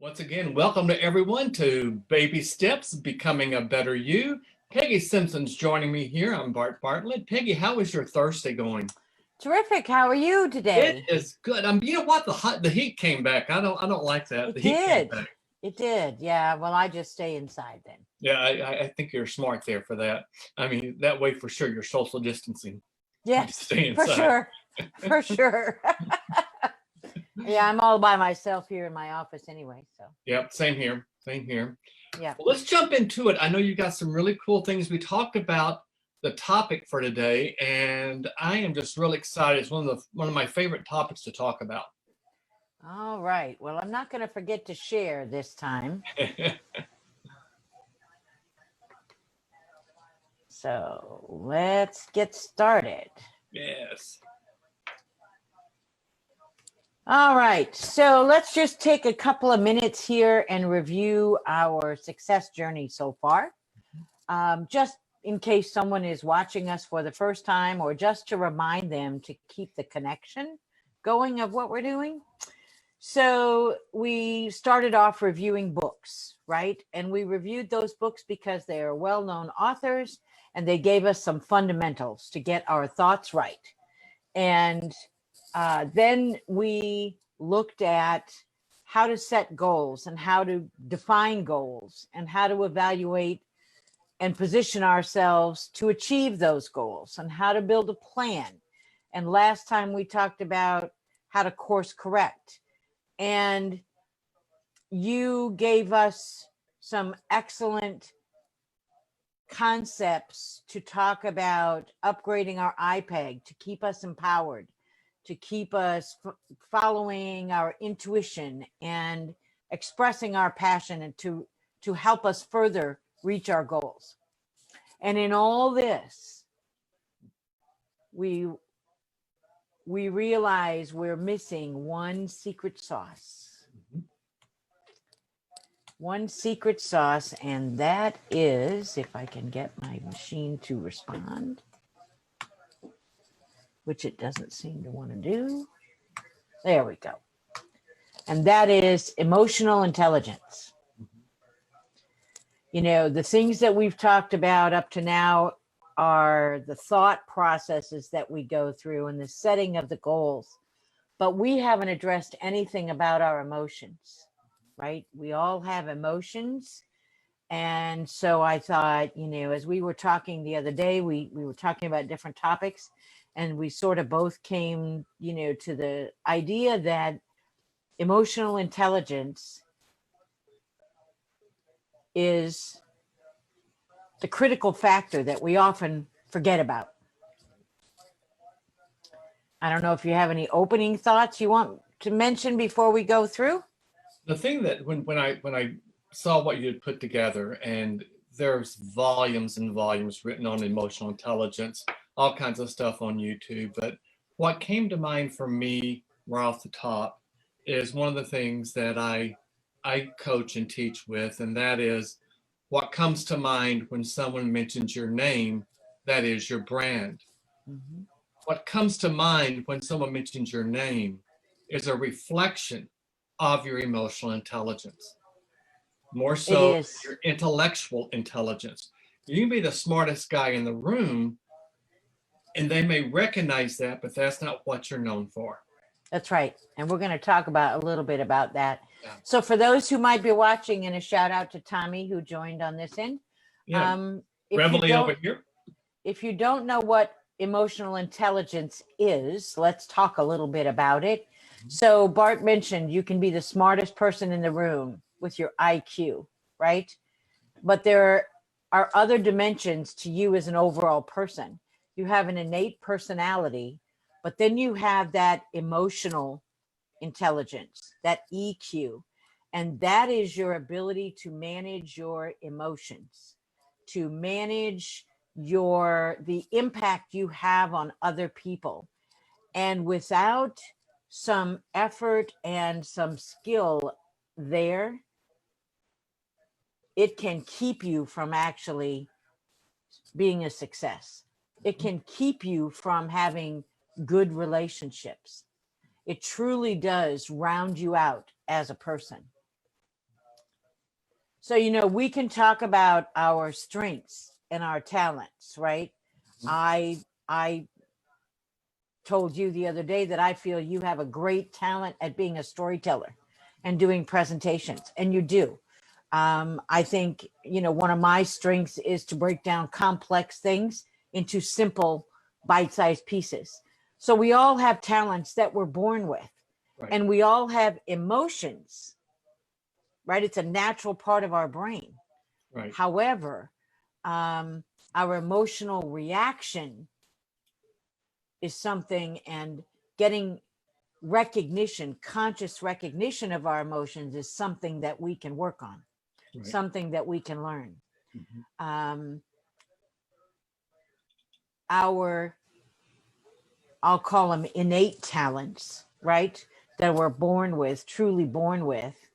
Once again, welcome to everyone to Baby Steps, Becoming a Better You. Peggy Simpson's joining me here. I'm Bart Bartlett. Peggy, how is your Thursday going? Terrific. How are you It today? is good. You know what? The heat came back. I don't like that. It The heat came did. back. It did. Yeah. Well, I just stay inside then. Yeah, I think you're smart there for that. That way for sure you're social distancing. Yes, Stay for inside. sure. For sure. Yeah, I'm all by myself here in my office anyway. So, Yep, same here. Same here. yeah. Well, let's jump into it. I know you got some really cool things. We talked about the topic for today, and I am just really excited. It's one of my favorite topics to talk about. All right. Well, I'm not going to forget to share this time. So let's get started. Yes. All right. So let's just take a couple of minutes here and review our success journey so far. Just in case someone is watching us for the first time, or just to remind them to keep the connection going of what we're doing. So we started off reviewing books, right? And we reviewed those books because they are well-known authors and they gave us some fundamentals to get our thoughts right. And then we looked at how to set goals and how to define goals and how to evaluate and position ourselves to achieve those goals and how to build a plan. And last time we talked about how to course correct. And you gave us some excellent concepts to talk about upgrading our iPeg to keep us empowered, to keep us following our intuition and expressing our passion, and to help us further reach our goals. And in all this, we realize we're missing one secret sauce. One secret sauce, and that is, if I can get my machine to respond, which it doesn't seem to want to do. There we go. And that is emotional intelligence. You know, the things that we've talked about up to now are the thought processes that we go through and the setting of the goals, but we haven't addressed anything about our emotions, right? We all have emotions. And so I thought, you know, as we were talking the other day, we were talking about different topics, and we sort of both came, you know, to the idea that emotional intelligence is the critical factor that we often forget about. I don't know if you have any opening thoughts you want to mention before we go through. The thing that when I saw what you had put together, and there's volumes and volumes written on emotional intelligence, all kinds of stuff on YouTube, but what came to mind for me right off the top is one of the things that I coach and teach with, and that is what comes to mind when someone mentions your name, that is your brand. Mhm. What comes to mind when someone mentions your name is a reflection of your emotional intelligence, more It so is. your intellectual intelligence. You can be the smartest guy in the room, and they may recognize that, but that's not what you're known for. That's right. And we're going to talk about a little bit about that. Yeah. So for those who might be watching, and a shout out to Tommy who joined on this end. Yeah. If Reveille you over don't, here. if you don't know what emotional intelligence is, let's talk a little bit about it. So Bart mentioned you can be the smartest person in the room with your IQ, right? But there are other dimensions to you as an overall person. You have an innate personality, but then you have that emotional intelligence, that EQ, and that is your ability to manage your emotions, to manage the impact you have on other people. And without some effort and some skill there, it can keep you from actually being a success. It can keep you from having good relationships. It truly does round you out as a person. So, we can talk about our strengths and our talents, right? Mhm. I told you the other day that I feel you have a great talent at being a storyteller and doing presentations, and you do. I think, one of my strengths is to break down complex things into simple, bite-sized pieces. So we all have talents that we're born with, Right. and we all have emotions, right? It's a natural part of our brain. Right. However, our emotional reaction is something, and getting recognition, conscious recognition of our emotions is something that we can work on, Right. something that we can learn. Mhm. Our, I'll call them innate talents, right? That we're born with, truly born with.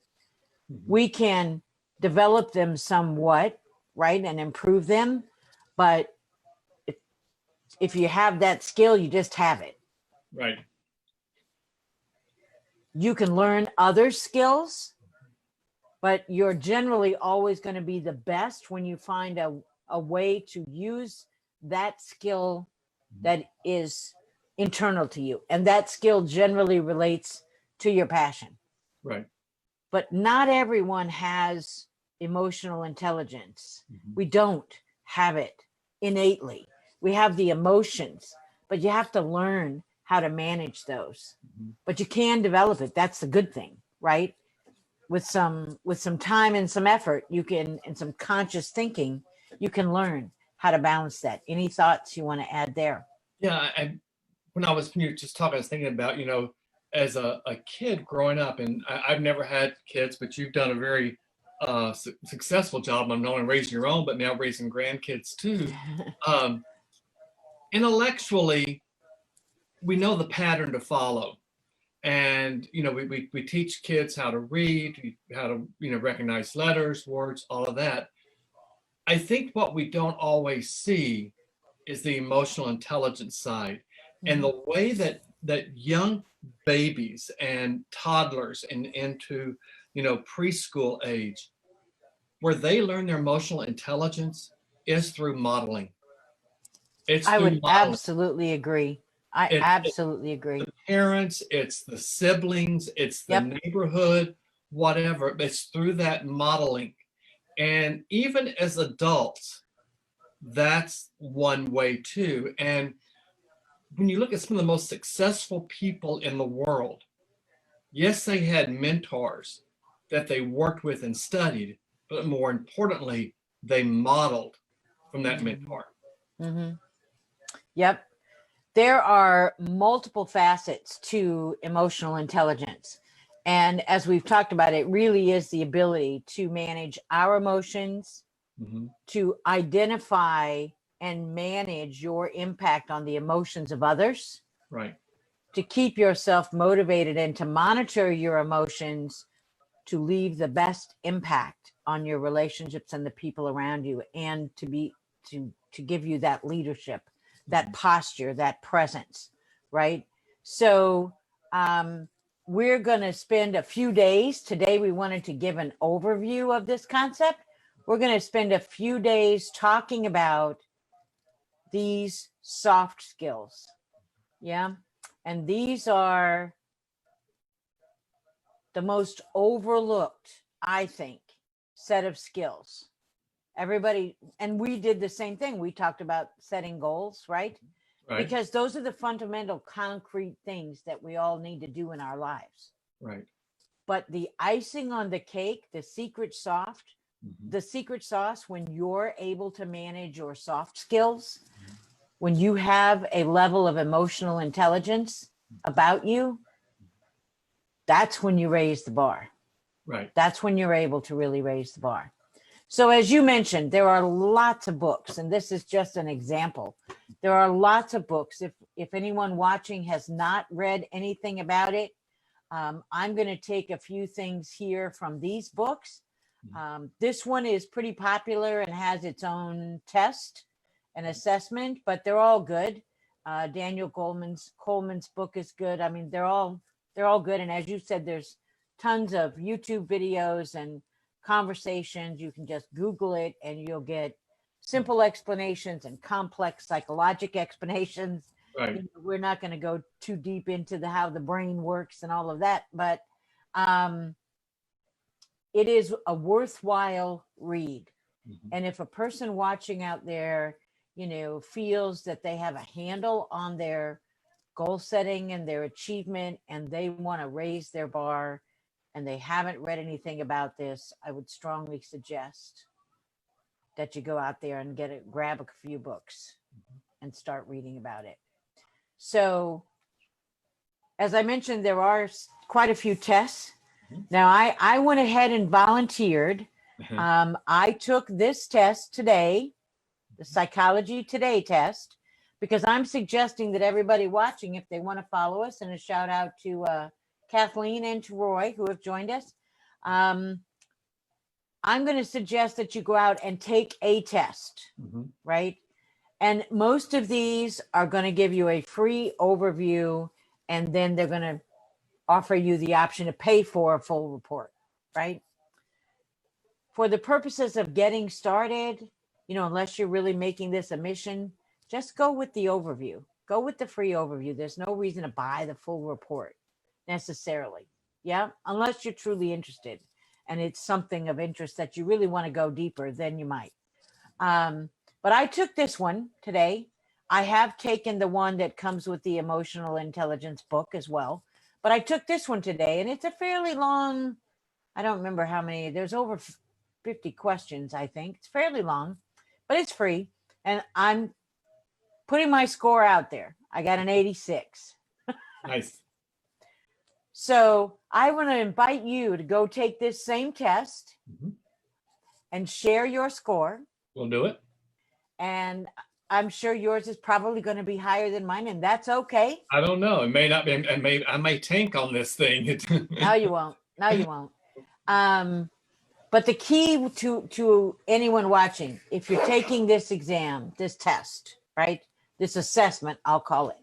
Mhm. We can develop them somewhat, right? And improve them. But if you have that skill, you just have it. Right. You can learn other skills, but you're generally always going to be the best when you find a way to use that skill that is internal to you. And that skill generally relates to your passion. Right. But not everyone has emotional intelligence. Mhm. We don't have it innately. We have the emotions, but you have to learn how to manage those. Mhm. But you can develop it. That's the good thing, right? With some time and some effort, you can, and some conscious thinking, you can learn how to balance that. Any thoughts you want to add there? Yeah. When you were just talking, I was thinking about, as a kid growing up, and I've never had kids, but you've done a very successful job of not only raising your own, but now raising grandkids too. Um, Intellectually, we know the pattern to follow. And, we teach kids how to read, how to, recognize letters, words, all of that. I think what we don't always see is the emotional intelligence side, and Mhm. the way that young babies and toddlers and into preschool age, where they learn their emotional intelligence, is through modeling. It's I through would modeling. absolutely agree. I It's absolutely the agree. parents, it's the siblings, it's the Yep. neighborhood, whatever. It's through that modeling. And even as adults, that's one way too. And when you look at some of the most successful people in the world, yes, they had mentors that they worked with and studied, but more importantly, they modeled from that mentor. Mm-hmm. Yep. There are multiple facets to emotional intelligence. And as we've talked about, it really is the ability to manage our emotions, Mhm. to identify and manage your impact on the emotions of others, Right. to keep yourself motivated and to monitor your emotions, to leave the best impact on your relationships and the people around you, and to give you that leadership, that Mhm. posture, that presence, right? So we're going to spend a few days today. We wanted to give an overview of this concept. We're going to spend a few days talking about these soft skills. Yeah. And these are the most overlooked, I think, set of skills. Everybody, and we did the same thing. We talked about setting goals, right? Right. Because those are the fundamental concrete things that we all need to do in our lives. Right. But the icing on the cake, Mhm. the secret sauce, when you're able to manage your soft skills, when you have a level of emotional intelligence about you, that's when you raise the bar. Right. That's when you're able to really raise the bar. So, as you mentioned, there are lots of books, and this is just an example. There are lots of books. If anyone watching has not read anything about it, I'm going to take a few things here from these books. This one is pretty popular and has its own test and assessment, but they're all good. Daniel Coleman's book is good. I mean, they're all good. And as you said, there's tons of YouTube videos and conversations. You can just Google it and you'll get simple explanations and complex psychologic explanations. Right. We're not going to go too deep into how the brain works and all of that, but um, it is a worthwhile read. Mhm. And if a person watching out there, feels that they have a handle on their goal setting and their achievement and they want to raise their bar and they haven't read anything about this, I would strongly suggest that you go out there and grab a few books and start reading about it. So, as I mentioned, there are quite a few tests. Mhm. Now, I went ahead and volunteered. I took this test today, the Psychology Today test, because I'm suggesting that everybody watching, if they want to follow us, and a shout out to Kathleen and to Roy who have joined us, I'm going to suggest that you go out and take a test, Mhm. right? And most of these are going to give you a free overview, and then they're going to offer you the option to pay for a full report, right? For the purposes of getting started, unless you're really making this a mission, just go with the overview. Go with the free overview. There's no reason to buy the full report necessarily. Yeah, unless you're truly interested and it's something of interest that you really want to go deeper, then you might. But I took this one today. I have taken the one that comes with the emotional intelligence book as well. But I took this one today, and it's a fairly long, I don't remember how many, there's over 50 questions, I think. It's fairly long, but it's free. And I'm putting my score out there. I got an 86. Nice. So I want to invite you to go take this same test Mhm. and share your score. We'll do it. And I'm sure yours is probably going to be higher than mine, and that's okay. I don't know. It may not be. I may tank on this thing. No, you won't. No, you won't. But the key to anyone watching, if you're taking this exam, this test, right, this assessment, I'll call it,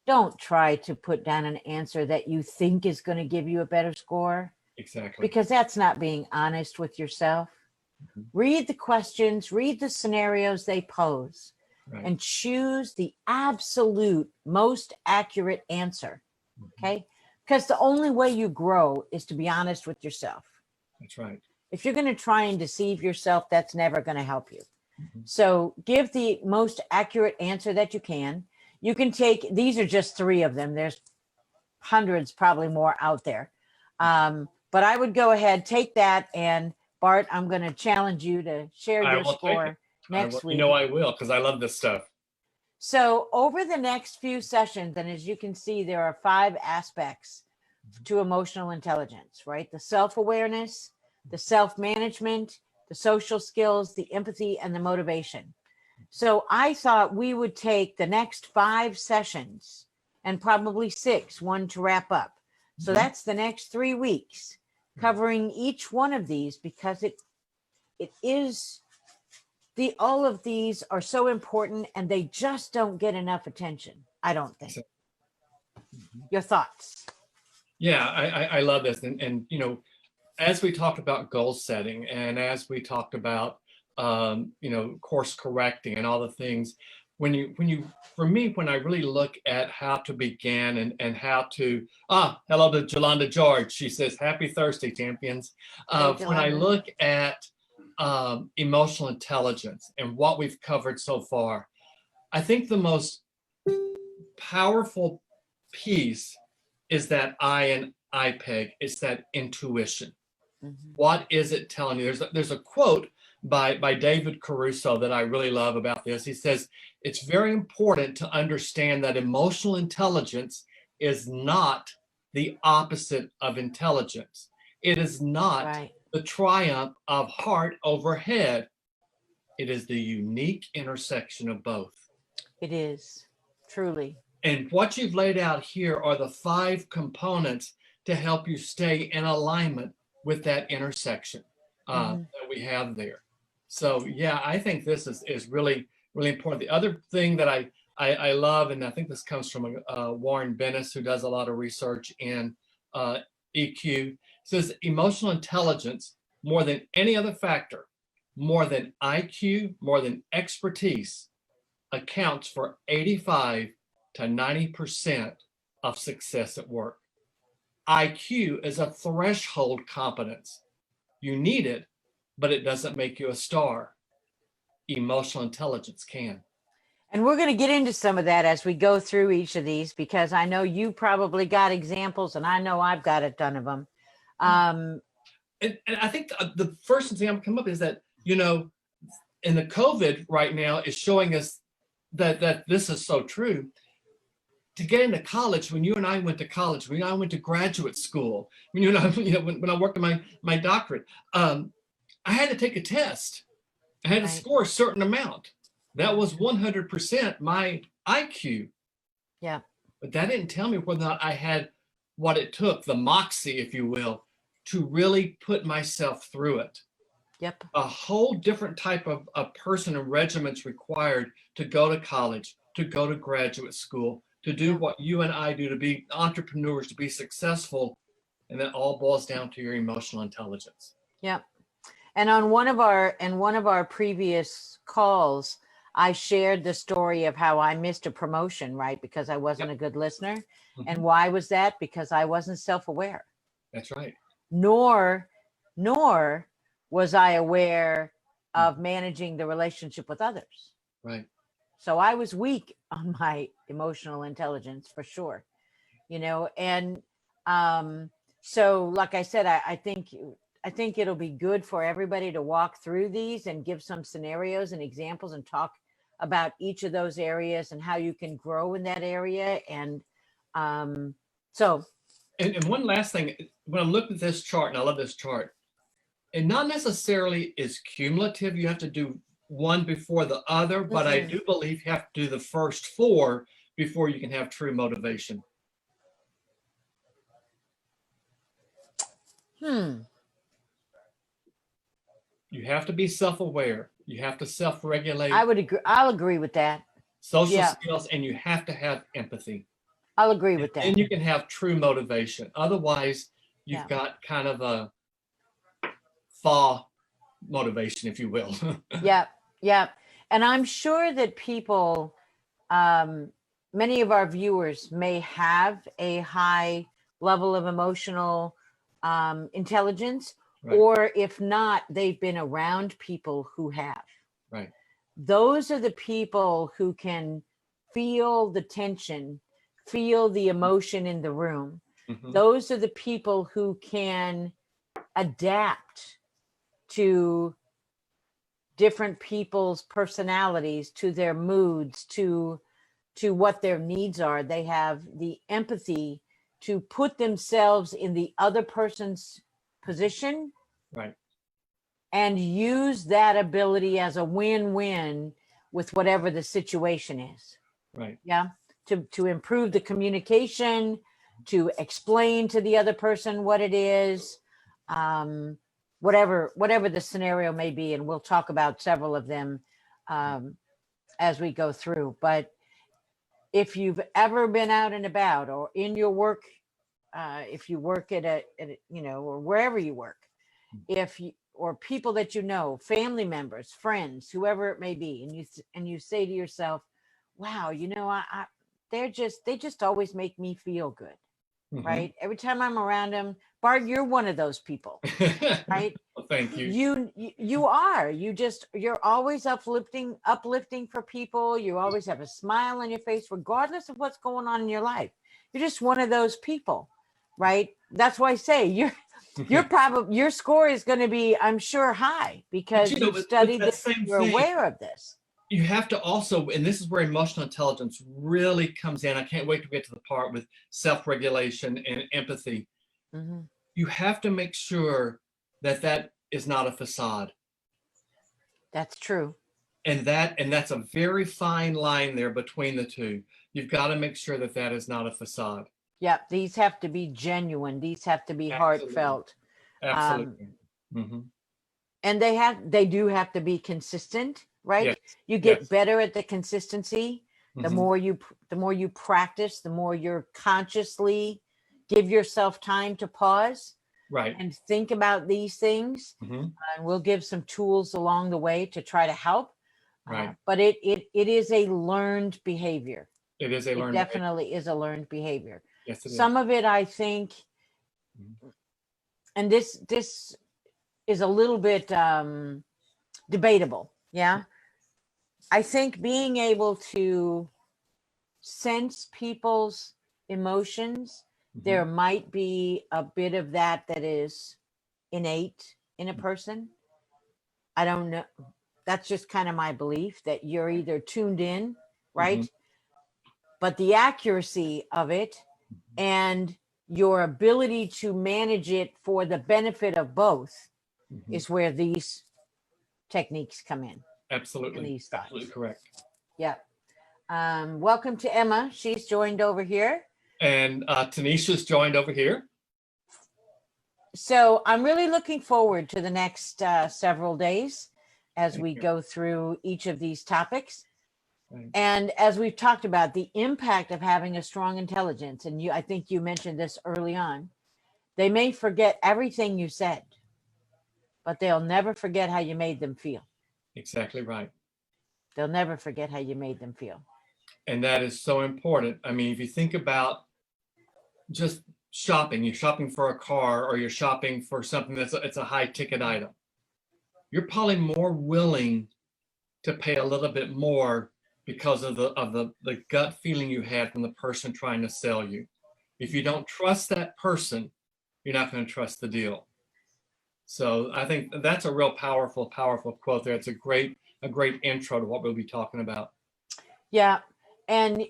don't try to put down an answer that you think is going to give you a better score, Exactly. because that's not being honest with yourself. Mhm. Read the questions, read the scenarios they pose, Right. and choose the absolute most accurate answer. Mhm. Okay? Because the only way you grow is to be honest with yourself. That's right. If you're going to try and deceive yourself, that's never going to help you. Mhm. So give the most accurate answer that you can. You can take, these are just 3 of them. There's hundreds, probably more out there. But I would go ahead, take that, and Bart, I'm going to challenge you to share I your will take it. score I next will, week. I will, because I love this stuff. So over the next few sessions, and as you can see, there are 5 aspects to emotional intelligence, right? The self-awareness, the self-management, the social skills, the empathy, and the motivation. So I thought we would take the next 5 sessions and probably 6, one to wrap up. So Mhm. that's the next 3 weeks covering each one of these, because it is all of these are so important and they just don't get enough attention, I don't think. Mhm. Your thoughts? Yeah, I love this, and as we talked about goal setting, and as we talked about course correcting and all the things, when you for me, when I really look at how to begin and how to hello to Jolanda George, she says happy Thursday, champions. Hey, When I Jolanda. look at emotional intelligence and what we've covered so far, I think the most powerful piece is that I and IPEG. It's that intuition. Mhm. What is it telling you? There's a quote by David Caruso that I really love about this. He says, it's very important to understand that emotional intelligence is not the opposite of intelligence. It is not Right. the triumph of heart over head. It is the unique intersection of both. It is, truly. And what you've laid out here are the 5 components to help you stay in alignment with that intersection Mhm. that we have there. So yeah, I think this is really, really important. The other thing that I love, and I think this comes from Warren Bennis, who does a lot of research in EQ, says emotional intelligence more than any other factor, more than IQ, more than expertise, accounts for 85 to 90% of success at work. IQ is a threshold competence. You need it, but it doesn't make you a star. Emotional intelligence can. And we're going to get into some of that as we go through each of these, because I know you probably got examples and I know I've got a ton of them. And I think the first example come up is that, in the COVID right now is showing us that this is so true. To get into college, when you and I went to college, when I went to graduate school, when you and I, when I worked on my doctorate, I had to take a test. I had to score a certain amount. That was 100% my IQ. Yeah. But that didn't tell me whether or not I had what it took, the moxie, if you will, to really put myself through it. Yep. A whole different type of a person and regiment's required to go to college, to go to graduate school, to do what you and I do, to be entrepreneurs, to be successful. And that all boils down to your emotional intelligence. Yep. And on one of our previous calls, I shared the story of how I missed a promotion, right? Because I wasn't a good listener. Mm-hmm. And why was that? Because I wasn't self-aware. That's right. Nor was I aware of managing the relationship with others. Right. So I was weak on my emotional intelligence for sure, and so like I said, I think it'll be good for everybody to walk through these and give some scenarios and examples and talk about each of those areas and how you can grow in that area. And so. And one last thing, when I'm looking at this chart, and I love this chart, it not necessarily is cumulative. You have to do one before the other, but I do believe you have to do the first 4 before you can have true motivation. You have to be self-aware. You have to self-regulate. I would agree. I'll agree with that. Social skills, and you have to have empathy. I'll agree with that. And you can have true motivation. Otherwise, you've got kind of a motivation, if you will. Yeah. And I'm sure that people, many of our viewers may have a high level of emotional intelligence, or if not, they've been around people who have. Right. Those are the people who can feel the tension, feel the emotion in the room. Mm-hmm. Those are the people who can adapt to different people's personalities, to their moods, to what their needs are. They have the empathy to put themselves in the other person's position, right, and use that ability as a win-win with whatever the situation is. Right. Yeah. To improve the communication, to explain to the other person what it is, whatever the scenario may be. And we'll talk about several of them as we go through. But if you've ever been out and about, or in your work, if you work at a or wherever you work, or people that family members, friends, whoever it may be, and you say to yourself, wow, they just always make me feel good. Mm-hmm. Right? Every time I'm around them. Bart, you're one of those people, right? Well, thank you. You are. You're always uplifting for people. You always have a smile on your face, regardless of what's going on in your life. You're just one of those people, right? That's why I say your score is going to be, I'm sure, high, because you've studied this. You're aware of this. You have to also, and this is where emotional intelligence really comes in. I can't wait to get to the part with self-regulation and empathy. Mm-hmm. You have to make sure that is not a facade. That's true. And that's a very fine line there between the two. You've got to make sure that is not a facade. Yeah, these have to be genuine. These have to be heartfelt. Absolutely. Mm-hmm. And they do have to be consistent, right? Yes. You get better at the consistency. The mm-hmm. more you practice, the more you're consciously give yourself time to pause. Right. and think about these things. Mhm. And we'll give some tools along the way to try to help. Right. But it is a learned behavior. It is a It learned behavior. definitely is a learned behavior. Yes, it is. Some of it, I think, Mhm. and this is a little bit debatable. Yeah. I think being able to sense people's emotions, there Mhm. might be a bit of that that is innate in a person. I don't know. That's just kind of my belief that you're either tuned in, right? Mhm. But the accuracy of it and your ability to manage it for the benefit of both Mhm. is where these techniques come in and Absolutely. these Absolutely thoughts. correct. Yeah. Welcome to Emma. She's joined over here. And Tanisha's joined over here. So I'm really looking forward to the next several days as Thank we you. go through each of these topics. Right. And as we've talked about, the impact of having a strong intelligence, and I think you mentioned this early on, they may forget everything you said, but they'll never forget how you made them feel. Exactly right. They'll never forget how you made them feel. And that is so important. I mean, if you think about just shopping, you're shopping for a car or you're shopping for something it's a high ticket item. You're probably more willing to pay a little bit more because of the gut feeling you had from the person trying to sell you. If you don't trust that person, you're not going to trust the deal. So I think that's a real powerful, powerful quote there. It's a great intro to what we'll be talking about. Yeah. And,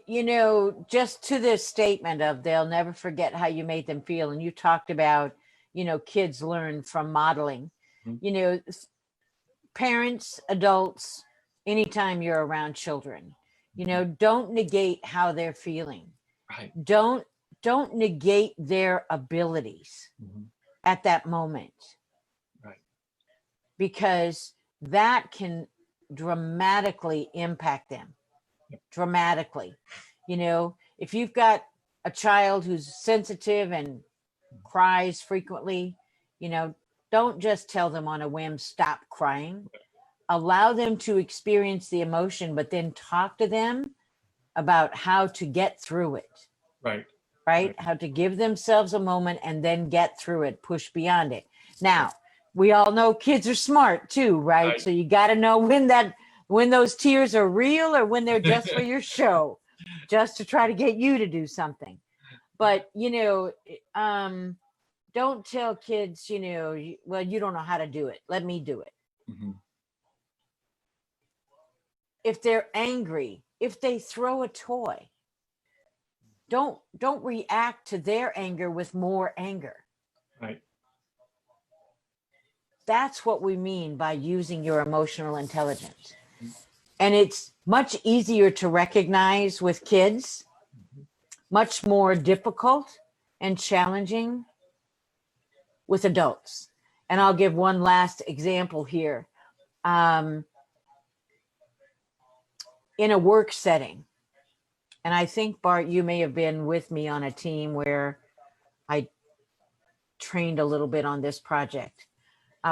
just to this statement of they'll never forget how you made them feel. And you talked about, kids learn from modeling. Mhm. Parents, adults, anytime you're around children, don't negate how they're feeling. Right. Don't negate their abilities Mhm. at that moment, Right. because that can dramatically impact them. Yep. Dramatically. If you've got a child who's sensitive and cries frequently, don't just tell them on a whim, stop crying. Allow them to experience the emotion, but then talk to them about how to get through it. Right. Right? How to give themselves a moment and then get through it, push beyond it. Now, we all know kids are smart too, right? Right. So you got to know when those tears are real or when they're just for your show, just to try to get you to do something. But don't tell kids, well, you don't know how to do it. Let me do it. Mhm. If they're angry, if they throw a toy, don't react to their anger with more anger. Right. That's what we mean by using your emotional intelligence. Mhm. And it's much easier to recognize with kids, much more difficult and challenging with adults. And I'll give one last example here. In a work setting, and I think, Bart, you may have been with me on a team where I trained a little bit on this project.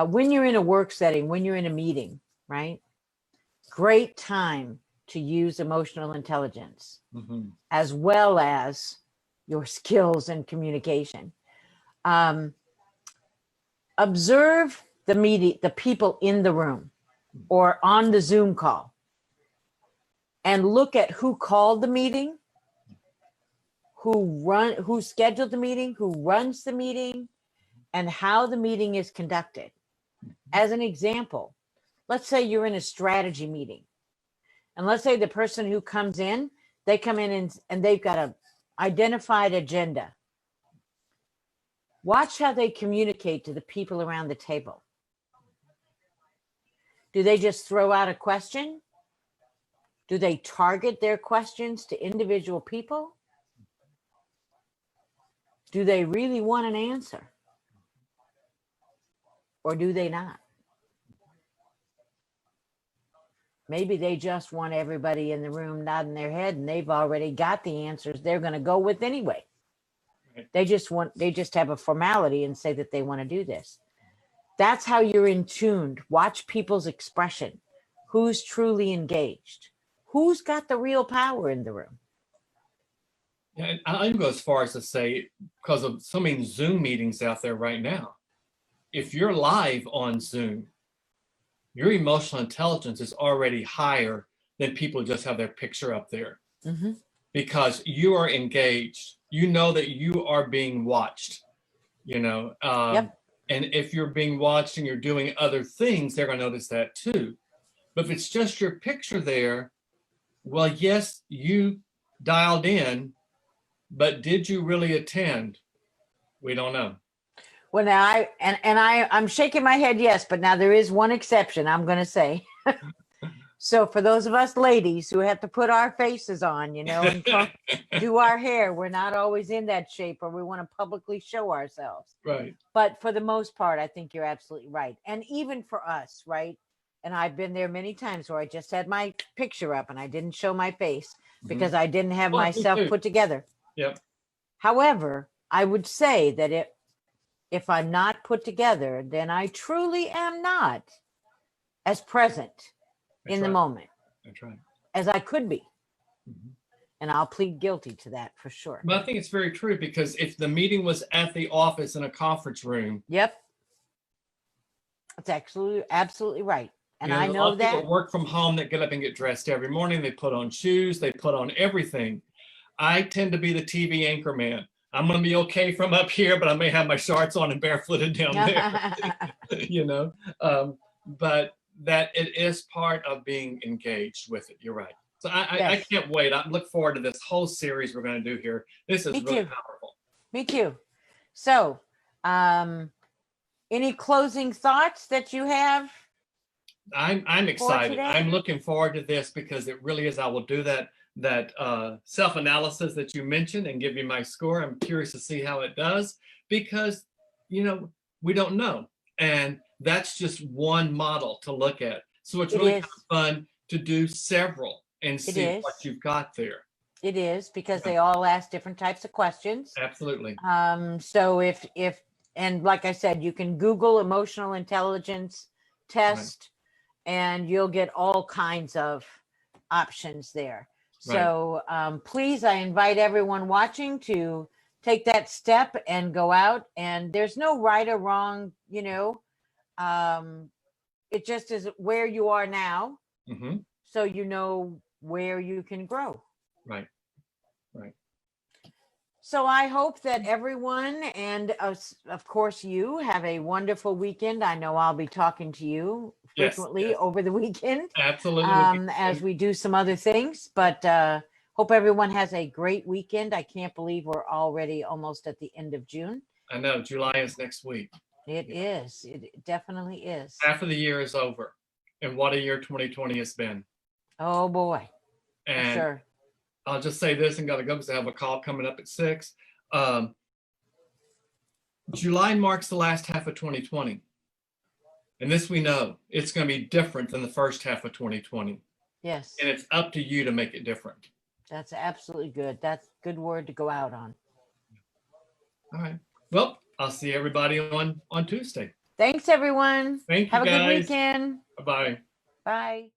When you're in a work setting, when you're in a meeting, right? Great time to use emotional intelligence Mhm. as well as your skills and communication. Observe the people in the room or on the Zoom call, and look at who called the meeting, who scheduled the meeting, who runs the meeting, and how the meeting is conducted. As an example, let's say you're in a strategy meeting, and let's say the person who comes in, they come in and they've got a identified agenda. Watch how they communicate to the people around the table. Do they just throw out a question? Do they target their questions to individual people? Do they really want an answer? Or do they not? Maybe they just want everybody in the room nodding their head and they've already got the answers they're going to go with anyway. Right. They just have a formality and say that they want to do this. That's how you're in tuned. Watch people's expression. Who's truly engaged? Who's got the real power in the room? Yeah, and I go as far as to say, because of so many Zoom meetings out there right now, if you're live on Zoom, your emotional intelligence is already higher than people who just have their picture up there, Mm-hmm. because you are engaged. You know that you are being watched, you know. Yep. And if you're being watched and you're doing other things, they're going to notice that too. But if it's just your picture there, well, yes, you dialed in, but did you really attend? We don't know. Well, now I'm shaking my head yes, but now there is one exception. I'm going to say. So for those of us ladies who have to put our faces on, and do our hair, we're not always in that shape, or we want to publicly show ourselves. Right. But for the most part, I think you're absolutely right. And even for us, right? And I've been there many times where I just had my picture up and I didn't show my face because I didn't have Well, me myself too. put together. Yep. However, I would say that if I'm not put together, then I truly am not as present That's in the right. moment That's right. as I could be. Mhm. And I'll plead guilty to that for sure. But I think it's very true, because if the meeting was at the office in a conference room, Yep. That's absolutely right. And you know, I a lot know of people that. work from home that get up and get dressed every morning. They put on shoes, they put on everything. I tend to be the TV anchor man. I'm going to be okay from up here, but I may have my shorts on and barefooted down there, you know. But that it is part of being engaged with it. You're right. So I Yes. can't wait. I look forward to this whole series we're going to do here. This is Me really too. powerful. Me too. So, any closing thoughts that you have? I'm excited. today? I'm looking forward to this, because it really is. I will do that self-analysis that you mentioned and give you my score. I'm curious to see how it does, because we don't know, and that's just one model to look at. So it's It really is. kind of fun to do several and It see is. what you've got there. It is, because Yeah. they all ask different types of questions. Absolutely. So if and like I said, you can Google emotional intelligence test, and you'll get all kinds of options there. So please, I invite everyone watching to take that step and go out. And there's no right or wrong, it just is where you are now, Hmm. so you know where you can grow. Right. Right. So I hope that everyone, and of course you, have a wonderful weekend. I know I'll be talking to you Yes. frequently Yes. over the weekend, Absolutely. as we do some other things. But hope everyone has a great weekend. I can't believe we're already almost at the end of June. I know July is next week. It is. It definitely is. Half of the year is over, and what a year 2020 has been. Oh boy, for And sure. I'll just say this, and got to go because I have a call coming up at 6. July marks the last half of 2020. And this we know, it's going to be different than the first half of 2020. Yes, And it's up to you to make it different. that's absolutely good. That's a good word to go out on. All right. Well, I'll see everybody on Tuesday. Thanks, everyone. Thank you, Have a good guys. weekend. Bye-bye. Bye.